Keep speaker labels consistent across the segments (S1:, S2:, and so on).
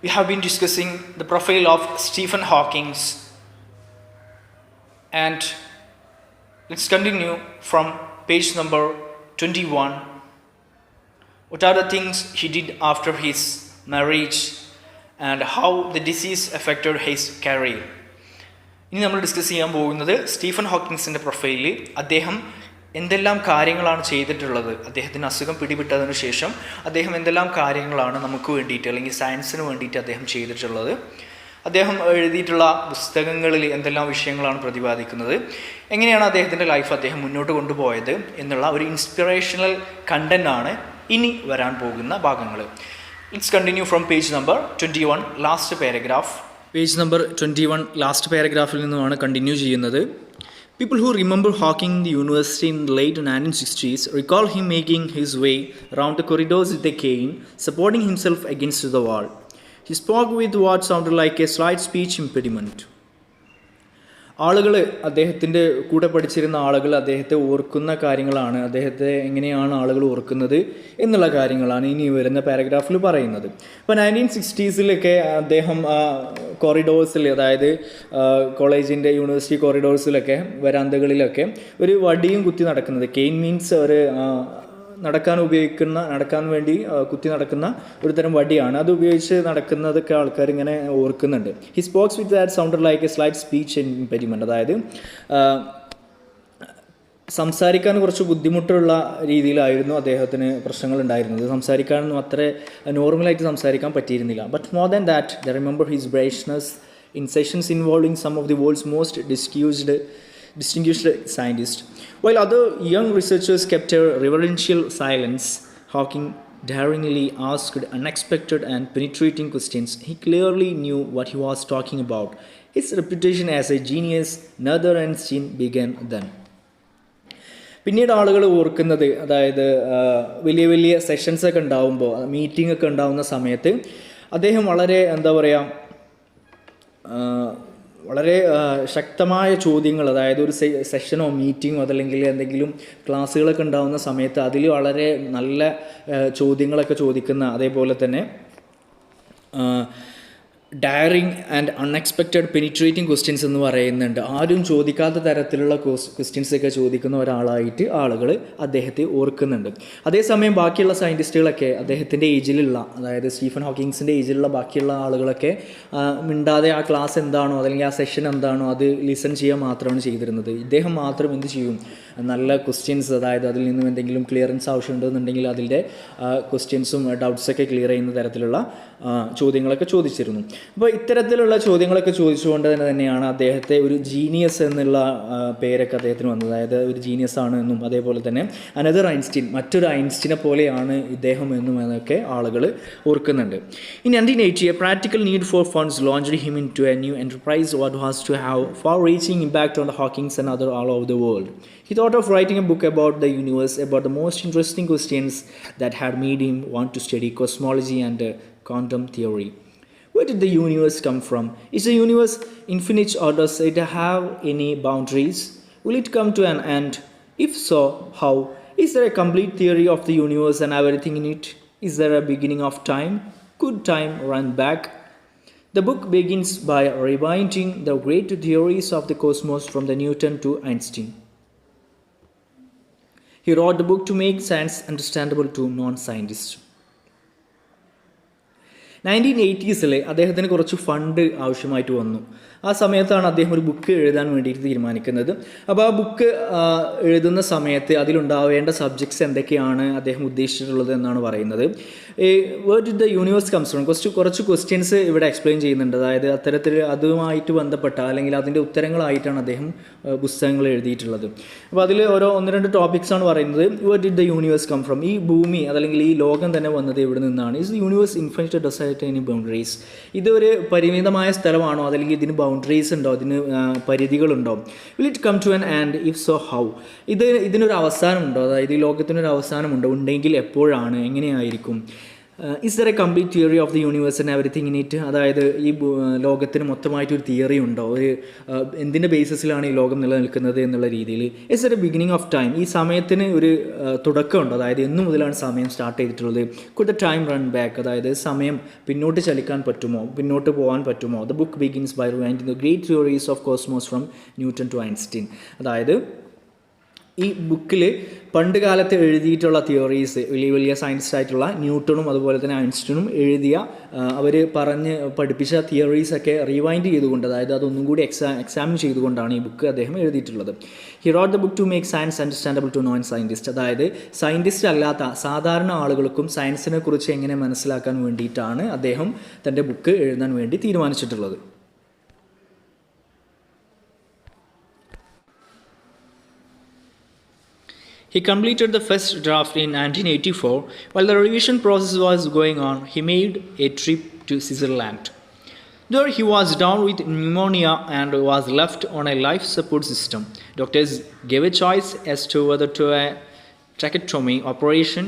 S1: We have been discussing the profile of Stephen Hawking, and let's continue from page number 21. What are the things he did after his marriage and how the disease affected his career? ഇനി നമ്മൾ discuss ചെയ്യാൻ പോകുന്നത് Stephen ഹോക്കിൻസിൻ്റെ പ്രൊഫൈലിൽ അദ്ദേഹം എന്തെല്ലാം കാര്യങ്ങളാണ് ചെയ്തിട്ടുള്ളത്, അദ്ദേഹത്തിന് അസുഖം പിടിപെട്ടതിന് ശേഷം അദ്ദേഹം എന്തെല്ലാം കാര്യങ്ങളാണ് നമുക്ക് വേണ്ടിയിട്ട് അല്ലെങ്കിൽ സയൻസിന് വേണ്ടിയിട്ട് അദ്ദേഹം ചെയ്തിട്ടുള്ളത്, അദ്ദേഹം എഴുതിയിട്ടുള്ള പുസ്തകങ്ങളിൽ എന്തെല്ലാം വിഷയങ്ങളാണ് പ്രതിപാദിക്കുന്നത്, എങ്ങനെയാണ് അദ്ദേഹത്തിൻ്റെ ലൈഫ് അദ്ദേഹം മുന്നോട്ട് കൊണ്ടുപോയത് എന്നുള്ള ഒരു ഇൻസ്പിറേഷണൽ കണ്ടൻ്റാണ് ഇനി വരാൻ പോകുന്ന ഭാഗങ്ങൾ. Let's continue from page number 21 last paragraph. Page number 21 last പാരഗ്രാഫിൽ നിന്നുമാണ് കണ്ടിന്യൂ ചെയ്യുന്നത്. People who remember Hawking in the university in the late 1960s recall him making his way around the corridors with a cane, supporting himself against the wall. He spoke with what sounded like a slight speech impediment. ആളുകൾ, അദ്ദേഹത്തിൻ്റെ കൂടെ പഠിച്ചിരുന്ന ആളുകൾ അദ്ദേഹത്തെ ഓർക്കുന്ന കാര്യങ്ങളാണ്, അദ്ദേഹത്തെ എങ്ങനെയാണ് ആളുകൾ ഓർക്കുന്നത് എന്നുള്ള കാര്യങ്ങളാണ് ഇനി വരുന്ന പാരഗ്രാഫിൽ പറയുന്നത്. ഇപ്പോൾ 1960s അദ്ദേഹം കോറിഡോഴ്സിൽ, അതായത് കോളേജിൻ്റെ യൂണിവേഴ്സിറ്റി കോറിഡോഴ്സിലൊക്കെ വരാന്തകളിലൊക്കെ ഒരു വടിയും കുത്തി നടക്കുന്നത്, കെയിൻ മീൻസ് ഒരു നടക്കാൻ വേണ്ടി കുത്തി നടക്കുന്ന ഒരു തരം വടിയാണ്, അത് ഉപയോഗിച്ച് നടക്കുന്നതൊക്കെ ആൾക്കാർ ഇങ്ങനെ ഓർക്കുന്നുണ്ട്. He spokes with that sounded like a slight speech impediment, അതായത് സംസാരിക്കാൻ കുറച്ച് ബുദ്ധിമുട്ടുള്ള രീതിയിലായിരുന്നു അദ്ദേഹത്തിന് പ്രശ്നങ്ങൾ ഉണ്ടായിരുന്നത്. സംസാരിക്കാനൊന്നും അത്ര നോർമലായിട്ട് സംസാരിക്കാൻ പറ്റിയിരുന്നില്ല. But more than that the remember his brashness in sessions involving some of the world's most distinguished scientist. While other young researchers kept a reverential silence, Hawking daringly asked unexpected and penetrating questions. He clearly knew what he was talking about. His reputation as a genius neither Einstein began then. പിന്നീട് ആളുകൾ ഓർക്കുന്നത്, അതായത് വലിയ വലിയ സെഷൻസൊക്കെ ഉണ്ടാകുമ്പോൾ, meeting ഒക്കെ ഉണ്ടാകുന്ന സമയത്ത് അദ്ദേഹം വളരെ വളരെ ശക്തമായ ചോദ്യങ്ങൾ, അതായത് ഒരു സെഷനോ മീറ്റിങ്ങോ അതല്ലെങ്കിൽ എന്തെങ്കിലും ക്ലാസ്സുകളൊക്കെ ഉണ്ടാകുന്ന സമയത്ത് അതിൽ വളരെ നല്ല ചോദ്യങ്ങളൊക്കെ ചോദിക്കുന്ന, അതേപോലെ തന്നെ dairying and unexpected penetrating questions എന്ന് പറയുന്നുണ്ട്. ആരും ചോദിക്കാത്ത തരത്തിലുള്ള ക്വസ്റ്റ്യൻസൊക്കെ ചോദിക്കുന്ന ഒരാളായിട്ട് ആളുകൾ അദ്ദേഹത്തെ ഓർക്കുന്നുണ്ട്. അതേസമയം ബാക്കിയുള്ള സയൻറ്റിസ്റ്റുകളൊക്കെ അദ്ദേഹത്തിൻ്റെ ഏജിലുള്ള, അതായത് സ്റ്റീഫൻ ഹോക്കിങ്സിൻ്റെ ഏജിലുള്ള ബാക്കിയുള്ള ആളുകളൊക്കെ മിണ്ടാതെ ആ ക്ലാസ് എന്താണോ അല്ലെങ്കിൽ ആ സെഷൻ എന്താണോ അത് ലിസൺ ചെയ്യാൻ മാത്രമാണ് ചെയ്തിരുന്നത്. ഇദ്ദേഹം മാത്രം എന്ത് ചെയ്യും, നല്ല ക്വസ്റ്റ്യൻസ്, അതായത് അതിൽ നിന്നും എന്തെങ്കിലും ക്ലിയറൻസ് ആവശ്യമുണ്ടെന്നുണ്ടെങ്കിൽ അതിൻ്റെ ക്വസ്റ്റ്യൻസും ഡൗട്ട്സൊക്കെ ക്ലിയർ ചെയ്യുന്ന തരത്തിലുള്ള ചോദ്യങ്ങളൊക്കെ ചോദിച്ചിരുന്നു. അപ്പോൾ ഇത്തരത്തിലുള്ള ചോദ്യങ്ങളൊക്കെ ചോദിച്ചുകൊണ്ട് തന്നെയാണ് അദ്ദേഹത്തെ ഒരു ജീനിയസ് എന്നുള്ള പേരൊക്കെ അദ്ദേഹത്തിന് വന്നത്. അതായത് ഒരു ജീനിയസ് ആണ് എന്നും അതേപോലെ തന്നെ അനദർ ഐൻസ്റ്റീൻ, മറ്റൊരു ഐൻസ്റ്റീനെ പോലെയാണ് ഇദ്ദേഹം എന്നും എന്നൊക്കെ ആളുകൾ ഓർക്കുന്നുണ്ട്. In 1980, a practical need for funds launched him into a new enterprise what was to have far-reaching impact on the Hawkins and others all over the world. He thought of writing a book about the universe, about the most interesting questions that had made him want to study cosmology and quantum theory. Where did the universe come from? Is the universe infinite or does it have any boundaries? Will it come to an end? If so, how? Is there a complete theory of the universe and everything in it? Is there a beginning of time? Could time run back? The book begins by rewinding the great theories of the cosmos from the Newton to Einstein. He wrote the book to make science understandable to non-scientists. 1980s അദ്ദേഹത്തിന് കുറച്ച് fund ആവശ്യമായിട്ട് വന്നു. ആ സമയത്താണ് അദ്ദേഹം ഒരു book എഴുതാൻ വേണ്ടിയിട്ട് തീരുമാനിക്കുന്നത്. അപ്പോൾ ആ ബുക്ക് എഴുതുന്ന സമയത്ത് അതിലുണ്ടാവേണ്ട സബ്ജക്ട്സ് എന്തൊക്കെയാണ് അദ്ദേഹം ഉദ്ദേശിച്ചിട്ടുള്ളത് എന്നാണ് പറയുന്നത്. Where did the universe comes from, കുറച്ച് ക്വസ്റ്റ്യൻസ് ഇവിടെ എക്സ്പ്ലെയിൻ ചെയ്യുന്നുണ്ട്. അതായത് അത്തരത്തിൽ അതുമായിട്ട് ബന്ധപ്പെട്ട അല്ലെങ്കിൽ അതിൻ്റെ ഉത്തരങ്ങളായിട്ടാണ് അദ്ദേഹം പുസ്തകങ്ങൾ എഴുതിയിട്ടുള്ളത്. അപ്പോൾ അതിൽ ഒന്ന് രണ്ട് ടോപ്പിക്സാണ് പറയുന്നത്. Where did the universe come from, ഈ ഭൂമി അതല്ലെങ്കിൽ ഈ ലോകം തന്നെ വന്നത് എവിടെ നിന്നാണ്. Is the universe infinite does have any boundaries, ഇതൊരു പരിമിതമായ സ്ഥലമാണോ അല്ലെങ്കിൽ ഇതിന് ബൗണ്ടറീസ് ഉണ്ടോ, ഇതിന് പരിധികളുണ്ടോ. Will it come to an end if so how, ഇതിനൊരു അവസാനമുണ്ടോ, അതായത് ഈ ലോകത്തിനൊരു അവസാനമുണ്ടോ, ഉണ്ടെങ്കിൽ എപ്പോഴാണ്, എങ്ങനെയായിരിക്കും. Is there a complete theory of the universe and everything in it? അതായത് ഈ ലോകത്തിന് മൊത്തമായിട്ടൊരു തിയറി ഉണ്ടോ, ഒരു എന്തിൻ്റെ ബേസിസിലാണ് ഈ ലോകം നിലനിൽക്കുന്നത് എന്നുള്ള രീതിയിൽ. Is there A beginning of time? ഈ സമയത്തിന് ഒരു തുടക്കമുണ്ടോ, അതായത് എന്നു മുതലാണ് സമയം സ്റ്റാർട്ട് ചെയ്തിട്ടുള്ളത്? Could the time run back? അതായത് സമയം പിന്നോട്ട് ചലിക്കാൻ പറ്റുമോ, പിന്നോട്ട് പോകാൻ പറ്റുമോ? The book begins by rewinding the great theories of cosmos from Newton to Einstein. അതായത് ഈ ബുക്കിൽ പണ്ട് കാലത്ത് എഴുതിയിട്ടുള്ള തിയറീസ് വലിയ വലിയ സയൻറ്റിസ്റ്റ് ആയിട്ടുള്ള ന്യൂട്ടണും അതുപോലെ തന്നെ ഐൻസ്റ്റീനും എഴുതിയ അവർ പറഞ്ഞ് പഠിപ്പിച്ച തിയറീസൊക്കെ റിവൈൻഡ് ചെയ്തുകൊണ്ട്, അതായത് അതൊന്നും കൂടി എക്സാമിൻ ചെയ്തുകൊണ്ടാണ് ഈ ബുക്ക് അദ്ദേഹം എഴുതിയിട്ടുള്ളത്. He wrote the book to make science understandable to non scientist. അതായത് സയൻറ്റിസ്റ്റ് അല്ലാത്ത സാധാരണ ആളുകൾക്കും സയൻസിനെ കുറിച്ച് എങ്ങനെ മനസ്സിലാക്കാൻ വേണ്ടിയിട്ടാണ് അദ്ദേഹം തൻ്റെ ബുക്ക് എഴുതാൻ വേണ്ടി തീരുമാനിച്ചിട്ടുള്ളത്. He completed the first draft in 1984. While the revision process was going on, he made a trip to Switzerland. There he was down with pneumonia and was left on a life support system. Doctors gave a choice as to whether to a tracheotomy operation,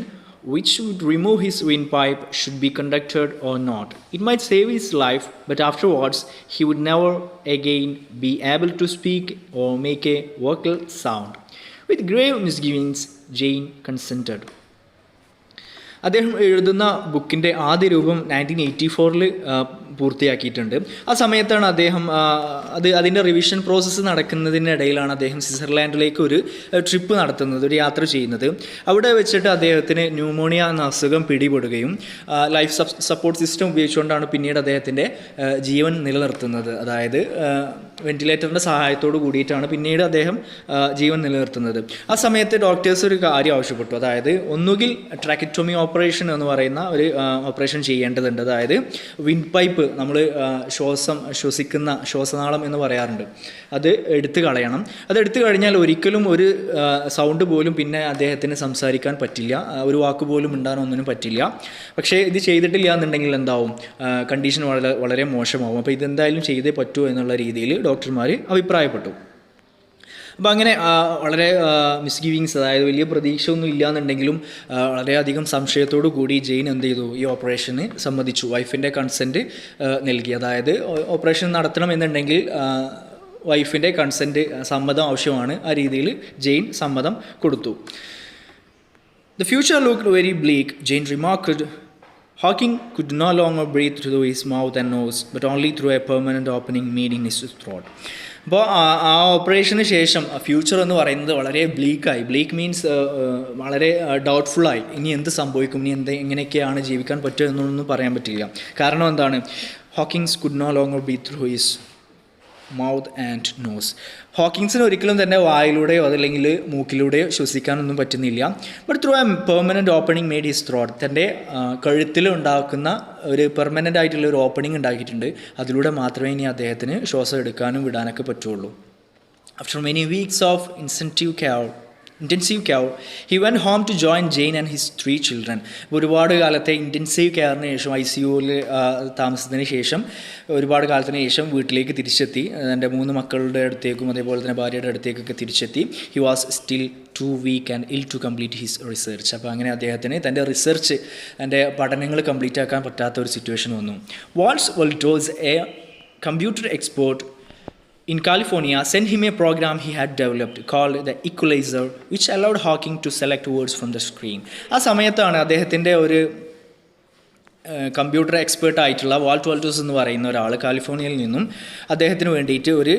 S1: which would remove his windpipe, should be conducted or not. It might save his life, but afterwards he would never again be able to speak or make a vocal sound. With grave misgivings, Jane consented. അദ്ദേഹം എഴുതുന്ന ബുക്കിൻ്റെ ആദ്യ രൂപം 1984 പൂർത്തിയാക്കിയിട്ടുണ്ട്. ആ സമയത്താണ് അദ്ദേഹം അതിൻ്റെ revision process നടക്കുന്നതിനിടയിലാണ് അദ്ദേഹം സ്വിറ്റ്സർലാൻഡിലേക്ക് ഒരു ട്രിപ്പ് നടത്തുന്നത്, ഒരു യാത്ര ചെയ്യുന്നത്. അവിടെ വെച്ചിട്ട് അദ്ദേഹത്തിന് ന്യൂമോണിയ എന്ന അസുഖം പിടിപെടുകയും ലൈഫ് സപ്പോർട്ട് സിസ്റ്റം ഉപയോഗിച്ചുകൊണ്ടാണ് പിന്നീട് അദ്ദേഹത്തിൻ്റെ ജീവൻ നിലനിർത്തുന്നത്. അതായത് വെന്റിലേറ്ററിൻ്റെ സഹായത്തോട് കൂടിയിട്ടാണ് പിന്നീട് അദ്ദേഹം ജീവൻ നിലനിർത്തുന്നത്. ആ സമയത്ത് ഡോക്ടേഴ്സ് ഒരു കാര്യം ആവശ്യപ്പെട്ടു, അതായത് ഒന്നുകിൽ ട്രാക്കറ്റോമി ഓപ്പറേഷൻ എന്ന് പറയുന്ന ഒരു ഓപ്പറേഷൻ ചെയ്യേണ്ടതുണ്ട്. അതായത് വിൻഡ് പൈപ്പ്, നമ്മൾ ശ്വസിക്കുന്ന ശ്വാസനാളം എന്ന് പറയാറുണ്ട്, അത് എടുത്തു കളയണം. അത് എടുത്തു കഴിഞ്ഞാൽ ഒരിക്കലും ഒരു സൗണ്ട് പോലും പിന്നെ അദ്ദേഹത്തിന് സംസാരിക്കാൻ പറ്റില്ല, ഒരു വാക്ക് പോലും ഉണ്ടാകാനൊന്നിനും പറ്റില്ല. പക്ഷേ ഇത് ചെയ്തിട്ടില്ല എന്നുണ്ടെങ്കിൽ എന്താവും, കണ്ടീഷൻ വളരെ മോശമാവും. അപ്പോൾ ഇതെന്തായാലും ചെയ്തേ പറ്റൂ എന്നുള്ള രീതിയിൽ ഡോക്ടർമാർ അഭിപ്രായപ്പെട്ടു. അപ്പോൾ അങ്ങനെ വളരെ മിസ്ഗിവിങ്സ്, അതായത് വലിയ പ്രതീക്ഷ ഒന്നും ഇല്ലയെന്നുണ്ടെങ്കിലും വളരെയധികം സംശയത്തോടു കൂടി ജെയിൻ എന്ത് ചെയ്തു, ഈ ഓപ്പറേഷന് സമ്മതിച്ചു. വൈഫിൻ്റെ കൺസെൻറ്റ് നൽകി. അതായത് ഓപ്പറേഷൻ നടത്തണമെന്നുണ്ടെങ്കിൽ വൈഫിൻ്റെ കൺസെൻറ്റ്, സമ്മതം ആവശ്യമാണ്. ആ രീതിയിൽ ജെയിൻ സമ്മതം കൊടുത്തു. The future looked very bleak, Jane remarked. Hawking could no longer breathe through his mouth and nose, but only through a permanent opening made in his throat. അപ്പോൾ ആ ഓപ്പറേഷന് ശേഷം ഫ്യൂച്ചർ എന്ന് പറയുന്നത് വളരെ ബ്ലീക്കായി. ബ്ലീക്ക് മീൻസ് വളരെ ഡൗട്ട്ഫുള്ളായി. ഇനി എന്ത് സംഭവിക്കും, ഇനി എങ്ങനെയൊക്കെയാണ് ജീവിക്കാൻ പറ്റുക എന്നൊന്നും പറയാൻ പറ്റില്ല. കാരണം എന്താണ്, Hawkings could no longer breathe through his mouth and nose. ഹോക്കിങ്സിന് ഒരിക്കലും തന്നെ വായിലൂടെയോ അതല്ലെങ്കിൽ മൂക്കിലൂടെയോ ശ്വസിക്കാനൊന്നും പറ്റുന്നില്ല. But through a permanent opening made his throat. തൻ്റെ കഴുത്തിൽ ഉണ്ടാക്കുന്ന ഒരു പെർമനൻ്റ് ആയിട്ടുള്ള ഒരു ഓപ്പണിംഗ് ഉണ്ടാക്കിയിട്ടുണ്ട്. അതിലൂടെ മാത്രമേ ഇനി അദ്ദേഹത്തിന് ശ്വാസം എടുക്കാനും വിടാനൊക്കെ പറ്റുള്ളൂ. After many weeks of intensive care, he went home to join Jane and his 3 children. ഒരുപാട് കാലത്തെ ഇൻറ്റൻസീവ് കെയറിന് ശേഷം, ICUവിൽ താമസത്തിന് ശേഷം ഒരുപാട് കാലത്തിന് ശേഷം വീട്ടിലേക്ക് തിരിച്ചെത്തി. എൻ്റെ 3 മക്കളുടെ അടുത്തേക്കും അതേപോലെ തന്നെ ഭാര്യയുടെ അടുത്തേക്കൊക്കെ തിരിച്ചെത്തി. He was still too weak and ill to complete his research. അപ്പോൾ അങ്ങനെ അദ്ദേഹത്തിന് തൻ്റെ റിസർച്ച്, തൻ്റെ പഠനങ്ങൾ കംപ്ലീറ്റ് ആക്കാൻ പറ്റാത്ത ഒരു സിറ്റുവേഷൻ വന്നു. Walt Woltosz, a computer expert in California, sent him a program he had developed called the equalizer, which allowed Hawking to select words from the screen. ആ സമയത്താണ് അദ്ദേഹത്തിൻ്റെ ഒരു കമ്പ്യൂട്ടർ എക്സ്പേർട്ട് ആയിട്ടുള്ള വാൾട്ട് വോൾട്ടോസ് എന്ന് പറയുന്ന ഒരാൾ കാലിഫോർണിയയിൽ നിന്നും അദ്ദേഹത്തിന് വേണ്ടിയിട്ട് ഒരു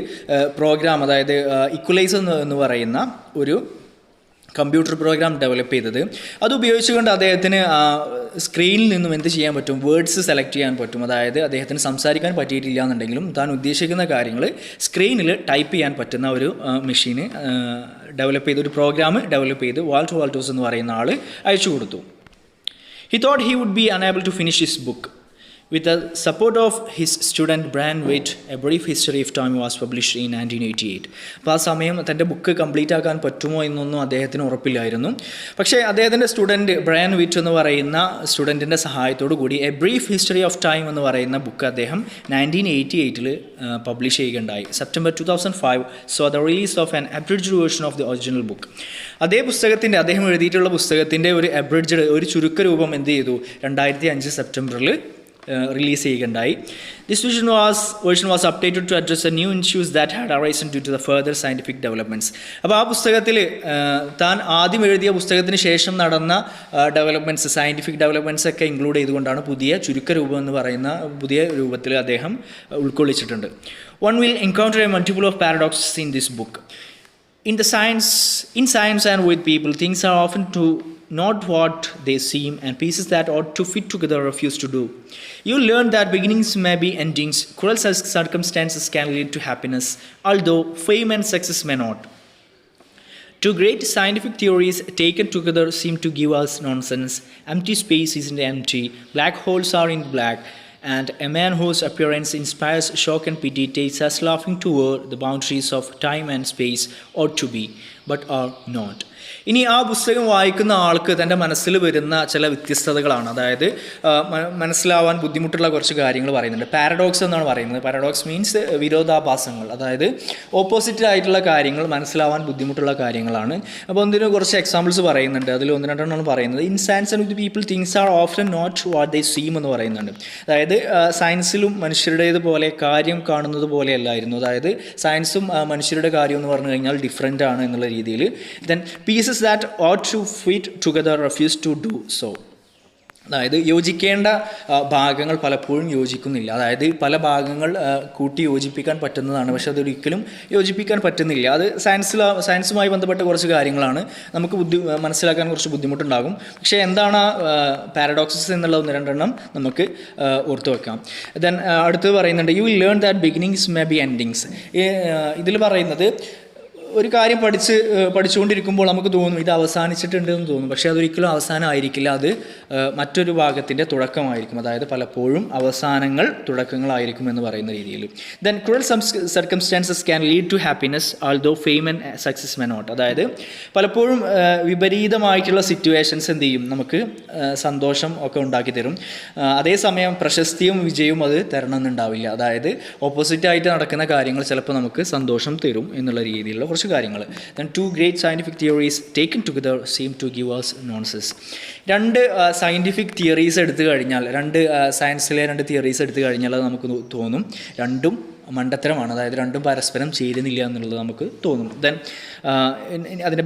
S1: പ്രോഗ്രാം, അതായത് ഇക്വലൈസർ എന്ന് പറയുന്ന ഒരു കമ്പ്യൂട്ടർ പ്രോഗ്രാം ഡെവലപ്പ് ചെയ്തത്. അത് ഉപയോഗിച്ചുകൊണ്ട് അദ്ദേഹത്തിന് സ്ക്രീനിൽ നിന്നും എന്ത് ചെയ്യാൻ പറ്റും, വേർഡ്സ് സെലക്ട് ചെയ്യാൻ പറ്റും. അതായത് അദ്ദേഹത്തിന് സംസാരിക്കാൻ പറ്റിയിട്ടില്ല എന്നുണ്ടെങ്കിലും താൻ ഉദ്ദേശിക്കുന്ന കാര്യങ്ങൾ സ്ക്രീനിൽ ടൈപ്പ് ചെയ്യാൻ പറ്റുന്ന ഒരു മെഷീന് ഡെവലപ്പ് ചെയ്ത്, ഒരു പ്രോഗ്രാം ഡെവലപ്പ് ചെയ്ത് വാൾട്ട് വോൾട്ടോസ് എന്ന് പറയുന്ന ആൾ അയച്ചു കൊടുത്തു. He thought he would be unable to finish his book. With the support of his student Brian Witt, A Brief History of Time was published in 1988. അപ്പോൾ ആ സമയം തൻ്റെ ബുക്ക് കംപ്ലീറ്റ് ആക്കാൻ പറ്റുമോ എന്നൊന്നും അദ്ദേഹത്തിന് ഉറപ്പില്ലായിരുന്നു. പക്ഷേ അദ്ദേഹത്തിൻ്റെ സ്റ്റുഡൻറ്റ് ബ്രയൻ വിറ്റ് എന്ന് പറയുന്ന സ്റ്റുഡൻറ്റിൻ്റെ സഹായത്തോടു കൂടി a brief history of time എന്ന് പറയുന്ന ബുക്ക് അദ്ദേഹം 1988 പബ്ലിഷ് ചെയ്യുകയുണ്ടായി. September 2005 saw the release of an abridged version of the original book. അതേ പുസ്തകത്തിൻ്റെ അദ്ദേഹം എഴുതിയിട്ടുള്ള പുസ്തകത്തിൻ്റെ ഒരു അബ്രിഡ്ജ്ഡ് ഒരു ചുരുക്ക രൂപം എന്ത് ചെയ്തു 2005 സെപ്റ്റംബറിൽ റിലീസ് ചെയ്യുകയുണ്ടായി. This version was updated to address the new issues that had arisen due to the further scientific developments. അപ്പോൾ ആ പുസ്തകത്തിൽ താൻ ആദ്യം എഴുതിയ പുസ്തകത്തിന് ശേഷം നടന്ന ഡെവലപ്മെൻറ്റ്സ്, സയൻറ്റിഫിക് ഡെവലപ്മെൻറ്റ്സ് ഒക്കെ ഇൻക്ലൂഡ് ചെയ്തുകൊണ്ടാണ് പുതിയ ചുരുക്ക രൂപം എന്ന് പറയുന്ന പുതിയ രൂപത്തിൽ അദ്ദേഹം ഉൾക്കൊള്ളിച്ചിട്ടുണ്ട്. One will encounter a multiple of paradoxes in this book. In science and with people, things are often not what they seem, and pieces that ought to fit together refuse to do. You learn that beginnings may be endings, cruel circumstances can lead to happiness, although fame and success may not. Two great scientific theories taken together seem to give us nonsense. Empty space isn't empty, black holes are in black, and a man whose appearance inspires shock and pity takes us laughing toward the boundaries of time and space ought to be, but are not. ഇനി ആ പുസ്തകം വായിക്കുന്ന ആൾക്ക് തൻ്റെ മനസ്സിൽ വരുന്ന ചില വ്യത്യസ്തതകളാണ്. അതായത് മനസ്സിലാവാൻ ബുദ്ധിമുട്ടുള്ള കുറച്ച് കാര്യങ്ങൾ പറയുന്നുണ്ട്. പാരഡോക്സ് എന്നാണ് പറയുന്നത്. പാരഡോക്സ് മീൻസ് വിരോധാഭാസങ്ങൾ, അതായത് ഓപ്പോസിറ്റ് ആയിട്ടുള്ള കാര്യങ്ങൾ മനസ്സിലാവാൻ ബുദ്ധിമുട്ടുള്ള കാര്യങ്ങളാണ്. അപ്പോൾ എന്തിനും കുറച്ച് എക്സാമ്പിൾസ് പറയുന്നുണ്ട്. അതിൽ ഒന്ന് രണ്ടെണ്ണമാണ് പറയുന്നത്. In science and with people things are often not what they seem എന്ന് പറയുന്നുണ്ട്. അതായത് സയൻസിലും മനുഷ്യരുടേതുപോലെ കാര്യം കാണുന്നത് പോലെയല്ലായിരുന്നു. അതായത് സയൻസും മനുഷ്യരുടെ കാര്യം എന്ന് പറഞ്ഞു കഴിഞ്ഞാൽ ഡിഫറെൻ്റ് ആണ് എന്നുള്ള രീതിയിൽ. Then pieces that ought to fit together refuse to do so. അതായത് യോജിക്കേണ്ട ഭാഗങ്ങൾ പലപ്പോഴും യോജിക്കുന്നില്ല. അതായത് പല ഭാഗങ്ങൾ കൂട്ടി യോജിപ്പിക്കാൻ പറ്റുന്നതാണ്, പക്ഷെ അതൊരിക്കലും യോജിപ്പിക്കാൻ പറ്റുന്നില്ല. അത് സയൻസുമായി ബന്ധപ്പെട്ട കുറച്ച് കാര്യങ്ങളാണ്. നമുക്ക് മനസ്സിലാക്കാൻ കുറച്ച് ബുദ്ധിമുട്ടുണ്ടാകും. പക്ഷേ എന്താണ് പാരഡോക്സസ് എന്നുള്ള ഒന്ന് രണ്ടെണ്ണം നമുക്ക് ഓർത്തു വെക്കാം. ദെൻ അടുത്ത് പറയുന്നുണ്ട്, you will learn that beginnings may be endings. ഇതിൽ പറയുന്നത് ഒരു കാര്യം പഠിച്ചുകൊണ്ടിരിക്കുമ്പോൾ നമുക്ക് തോന്നും ഇത് അവസാനിച്ചിട്ടുണ്ടെന്ന് തോന്നും, പക്ഷേ അതൊരിക്കലും അവസാനമായിരിക്കില്ല. അത് മറ്റൊരു ഭാഗത്തിൻ്റെ തുടക്കമായിരിക്കും. അതായത് പലപ്പോഴും അവസാനങ്ങൾ തുടക്കങ്ങളായിരിക്കും എന്ന് പറയുന്ന രീതിയിൽ. Then cruel circumstances can lead to happiness although fame and success may not. അതായത് പലപ്പോഴും വിപരീതമായിട്ടുള്ള സിറ്റുവേഷൻസ് എന്ത് ചെയ്യും, നമുക്ക് സന്തോഷം ഒക്കെ ഉണ്ടാക്കി തരും. അതേസമയം പ്രശസ്തിയും വിജയവും അത് തരണമെന്നുണ്ടാവില്ല. അതായത് ഓപ്പോസിറ്റായിട്ട് നടക്കുന്ന കാര്യങ്ങൾ ചിലപ്പോൾ നമുക്ക് സന്തോഷം തരും എന്നുള്ള രീതിയിലുള്ള കുറച്ച് കാര്യങ്ങൾ. Then two great scientific theories taken together seem to give us nonsense. രണ്ട് സയൻറ്റിഫിക് തിയറീസ് എടുത്തു കഴിഞ്ഞാൽ, സയൻസിലെ രണ്ട് തിയറീസ് എടുത്തു കഴിഞ്ഞാൽ അത് നമുക്ക് തോന്നും രണ്ടും മണ്ടത്തരമാണ്. അതായത് രണ്ടും പരസ്പരം ചേരുന്നില്ല എന്നുള്ളത് നമുക്ക് തോന്നും. ദെൻ അതിൻ്റെ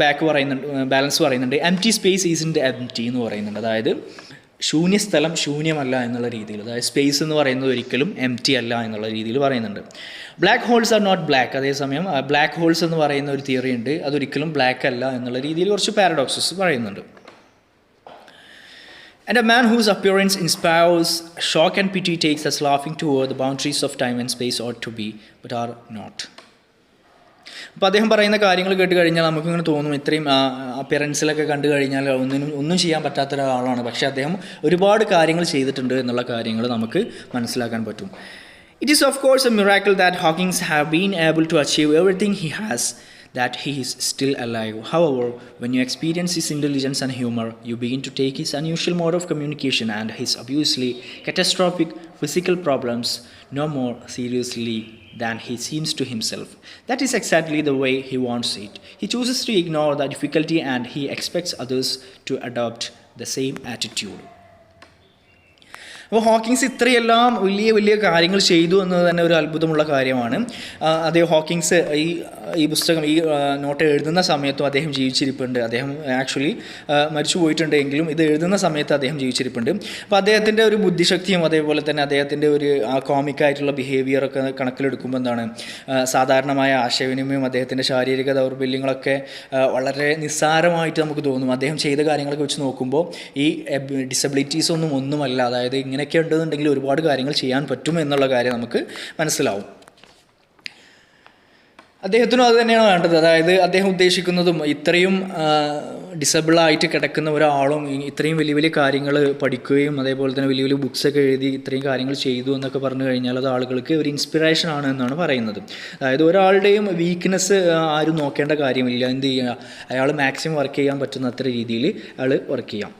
S1: ബാലൻസ് പറയുന്നുണ്ട്. എംപ്റ്റി സ്പേസ് ഈസിൻ്റ് എംപ്റ്റി എന്ന് പറയുന്നുണ്ട്. അതായത് ശൂന്യസ്ഥലം ശൂന്യമല്ല എന്നുള്ള രീതിയിൽ. അതായത് സ്പേസ് എന്ന് പറയുന്നത് ഒരിക്കലും എംപ്റ്റി അല്ല എന്നുള്ള രീതിയിൽ പറയുന്നുണ്ട്. Black holes are not black. അതേസമയം ബ്ലാക്ക് ഹോൾസ് എന്ന് പറയുന്ന ഒരു തിയറി ഉണ്ട്, അതൊരിക്കലും ബ്ലാക്ക് അല്ല എന്നുള്ള രീതിയിൽ കുറച്ച് പാരഡോക്സസ് പറയുന്നുണ്ട്. And a man whose appearance inspires shock and pity takes us laughing toward the boundaries of time and space ought to be, but are not. അപ്പോൾ അദ്ദേഹം പറയുന്ന കാര്യങ്ങൾ കേട്ട് കഴിഞ്ഞാൽ നമുക്കിങ്ങനെ തോന്നും ഇത്രയും അപ്പിയറൻസിലൊക്കെ കണ്ടു കഴിഞ്ഞാൽ ഒന്നും ചെയ്യാൻ പറ്റാത്ത ഒരാളാണ്. പക്ഷേ അദ്ദേഹം ഒരുപാട് കാര്യങ്ങൾ ചെയ്തിട്ടുണ്ട് എന്നുള്ള കാര്യങ്ങൾ നമുക്ക് മനസ്സിലാക്കാൻ പറ്റും. It is of course a miracle that Hawking have been able to achieve everything he has, that he is still alive. However, when you experience his intelligence and humor, you begin to take his unusual mode of communication and his obviously catastrophic physical problems no more seriously than he seems to himself. That is exactly the way he wants it. He chooses to ignore the difficulty and he expects others to adopt the same attitude. അപ്പോൾ Hawkins ഇത്രയെല്ലാം വലിയ വലിയ കാര്യങ്ങൾ ചെയ്തു എന്നത് തന്നെ ഒരു അത്ഭുതമുള്ള കാര്യമാണ്. അതേ ഹോക്കിങ്സ് ഈ പുസ്തകം ഈ നോട്ട് എഴുതുന്ന സമയത്തും അദ്ദേഹം ജീവിച്ചിരിപ്പുണ്ട്. അദ്ദേഹം ആക്ച്വലി മരിച്ചു പോയിട്ടുണ്ട് എങ്കിലും ഇത് എഴുതുന്ന സമയത്ത് അദ്ദേഹം ജീവിച്ചിരിപ്പുണ്ട്. അപ്പോൾ അദ്ദേഹത്തിൻ്റെ ഒരു ബുദ്ധിശക്തിയും അതേപോലെ തന്നെ അദ്ദേഹത്തിൻ്റെ ഒരു കോമിക്കായിട്ടുള്ള ബിഹേവിയറൊക്കെ കണക്കിലെടുക്കുമ്പോൾ എന്താണ്, സാധാരണമായ ആശയവിനിമയം, അദ്ദേഹത്തിൻ്റെ ശാരീരിക ദൗർബല്യങ്ങളൊക്കെ വളരെ നിസ്സാരമായിട്ട് നമുക്ക് തോന്നും. അദ്ദേഹം ചെയ്ത കാര്യങ്ങളൊക്കെ വെച്ച് നോക്കുമ്പോൾ ഈ ഡിസബിലിറ്റീസ് ഒന്നുമല്ല. അതായത് ഇങ്ങനെയൊക്കെ ഉണ്ടെന്നുണ്ടെങ്കിൽ ഒരുപാട് കാര്യങ്ങൾ ചെയ്യാൻ പറ്റും എന്നുള്ള കാര്യം നമുക്ക് മനസ്സിലാവും. അദ്ദേഹത്തിനും അത് തന്നെയാണ് വേണ്ടത്. അതായത് അദ്ദേഹം ഉദ്ദേശിക്കുന്നതും ഇത്രയും ഡിസബിളായിട്ട് കിടക്കുന്ന ഒരാളും ഇത്രയും വലിയ വലിയ കാര്യങ്ങൾ പഠിക്കുകയും അതേപോലെ തന്നെ വലിയ വലിയ ബുക്സൊക്കെ എഴുതി ഇത്രയും കാര്യങ്ങൾ ചെയ്തു എന്നൊക്കെ പറഞ്ഞു കഴിഞ്ഞാൽ അത് ആളുകൾക്ക് ഒരു ഇൻസ്പിറേഷൻ ആണ് എന്നാണ് പറയുന്നത്. അതായത് ഒരാളുടെയും വീക്ക്നെസ് ആരും നോക്കേണ്ട കാര്യമില്ല. എന്ത് ചെയ്യുക, അയാൾ മാക്സിമം വർക്ക് ചെയ്യാൻ പറ്റുന്ന അത്ര രീതിയിൽ അയാൾ വർക്ക് ചെയ്യാം.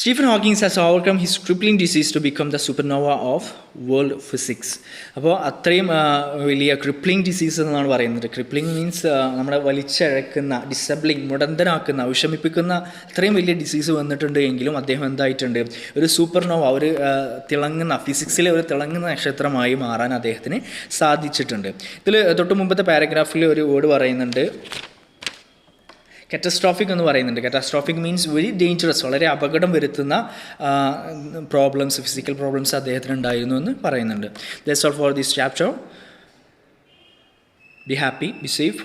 S1: Stephen Hawking has overcome his crippling disease to become the supernova of world physics. അപ്പോൾ അത്രയും വലിയ ക്രിപ്ലിംഗ് ഡിസീസ് എന്നാണ് പറയുന്നത്. ക്രിപ്ലിംഗ് മീൻസ് നമ്മളെ വലിച്ചഴക്കുന്ന, ഡിസബിളിങ്, മുടന്തനാക്കുന്ന, വിഷമിപ്പിക്കുന്ന അത്രയും വലിയ ഡിസീസ് വന്നിട്ടുണ്ട് എങ്കിലും അദ്ദേഹം എന്തായിട്ടുണ്ട്, ഒരു സൂപ്പർനോവ, ഒരു തിളങ്ങുന്ന, ഫിസിക്സിലെ ഒരു തിളങ്ങുന്ന നക്ഷത്രമായി മാറാൻ അദ്ദേഹത്തിന് സാധിച്ചിട്ടുണ്ട്. ഇതിൽ തൊട്ട് മുമ്പത്തെ പാരഗ്രാഫിൽ ഒരു വേർഡ് പറയുന്നുണ്ട്, കറ്റാസ്ട്രോഫിക് എന്ന് പറയുന്നുണ്ട്. കറ്റാസ്ട്രോഫിക് മീൻസ് വെരി ഡേഞ്ചറസ്, വളരെ അപകടം വരുത്തുന്ന പ്രോബ്ലംസ്, ഫിസിക്കൽ പ്രോബ്ലംസ് അദ്ദേഹത്തിന് ഉണ്ടായിരുന്നു എന്ന് പറയുന്നുണ്ട്. That's all for this chapter. Be happy, be safe.